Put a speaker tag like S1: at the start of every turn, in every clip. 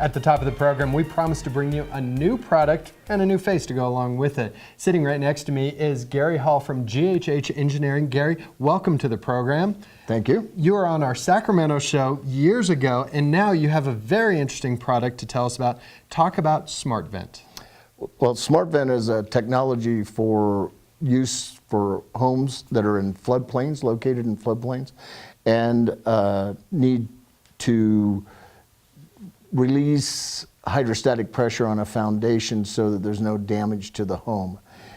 S1: At the top of the program, we promise to bring you a new product and a new face to go along with it. Sitting right next to me is Gary Hall from GHH Engineering. Gary, welcome to the program.
S2: Thank you.
S1: You were on our Sacramento show years ago, and now you have a very interesting product to tell us about. Talk about SmartVent.
S2: Well, SmartVent is a technology for use for homes that are in floodplains, located in floodplains, and need to release hydrostatic pressure on a foundation so that there's no damage to the home.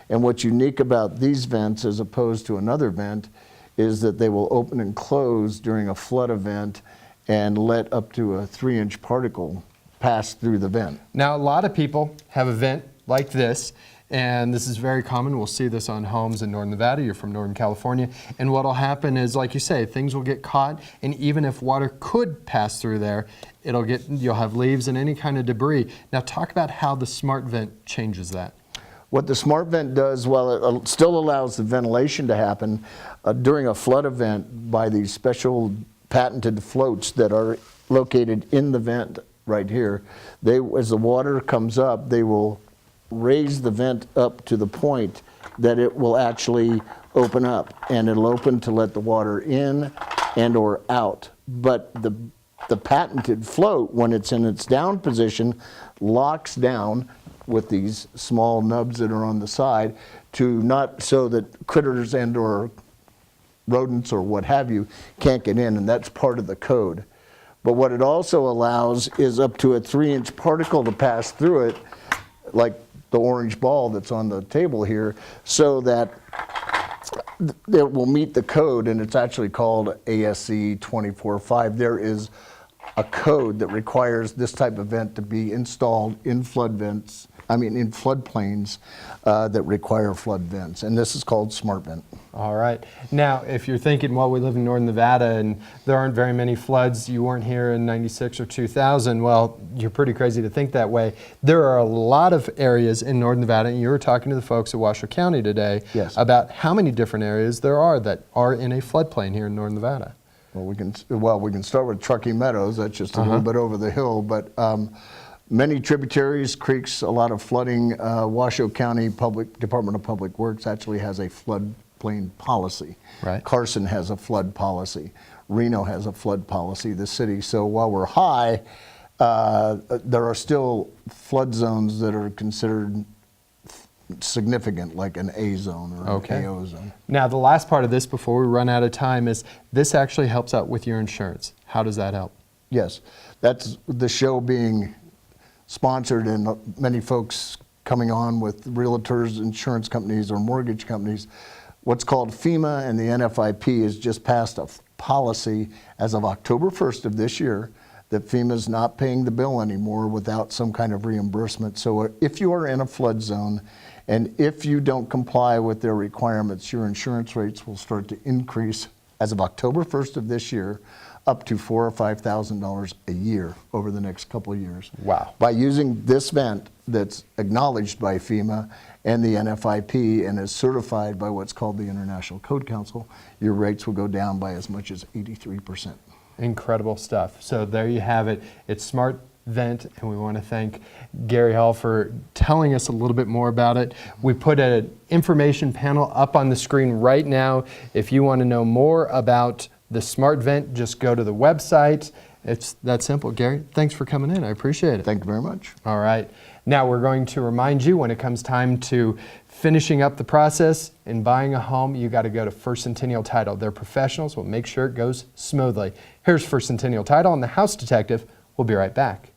S2: And what's unique about these vents as opposed to another vent is that they will open and close during a flood event and let up to a 3-inch particle pass through the vent.
S1: Now, a lot of people have a vent like this, and this is very common. We'll see this on homes in Northern Nevada. You're from Northern California. And what will happen is, like you say, things will get caught, and even if water could pass through there, you'll have leaves and any kind of debris. Now talk about how the SmartVent changes that.
S2: What the SmartVent does, well, it still allows the ventilation to happen during a flood event by these special patented floats that are located in the vent right here. As the water comes up, they will raise the vent up to the point that it will actually open up, and it'll open to let the water in and or out. But the patented float, when it's in its down position, locks down with these small nubs that are on the side so that critters and or rodents or what have you can't get in, and that's part of the code. But what it also allows is up to a 3-inch particle to pass through it, like the orange ball that's on the table here, so that it will meet the code, and it's actually called ASC 24.5. There is a code that requires this type of vent to be installed in floodplains that require flood vents, and this is called SmartVent.
S1: All right. Now, if you're thinking, well, we live in Northern Nevada and there aren't very many floods, you weren't here in '96 or 2000, well, you're pretty crazy to think that way. There are a lot of areas in Northern Nevada, and you were talking to the folks at Washoe County today about how many different areas there are that are in a floodplain here in Northern Nevada.
S2: Well, we can start with Truckee Meadows. That's just a little bit over the hill, but many tributaries, creeks, a lot of flooding. Washoe County Department of Public Works actually has a floodplain policy.
S1: Right.
S2: Carson has a flood policy. Reno has a flood policy, the city. So while we're high, there are still flood zones that are considered significant, like an A zone or an AO zone.
S1: Now, the last part of this before we run out of time is this actually helps out with your insurance. How does that help?
S2: Yes, that's the show being sponsored and many folks coming on with realtors, insurance companies, or mortgage companies. What's called FEMA and the NFIP has just passed a policy as of October 1st of this year that FEMA's not paying the bill anymore without some kind of reimbursement. So if you are in a flood zone and if you don't comply with their requirements, your insurance rates will start to increase as of October 1st of this year, up to $4,000 or $5,000 a year over the next couple of years.
S1: Wow.
S2: By using this vent that's acknowledged by FEMA and the NFIP and is certified by what's called the International Code Council, your rates will go down by as much as 83%.
S1: Incredible stuff. So there you have it. It's SmartVent, and we want to thank Gary Hall for telling us a little bit more about it. We put an information panel up on the screen right now. If you want to know more about the SmartVent, just go to the website. It's that simple. Gary, thanks for coming in. I appreciate it.
S2: Thank you very much.
S1: All right. Now we're going to remind you when it comes time to finishing up the process and buying a home, you got to go to First Centennial Title. They're professionals. We'll make sure it goes smoothly. Here's First Centennial Title and the House Detective. We'll be right back.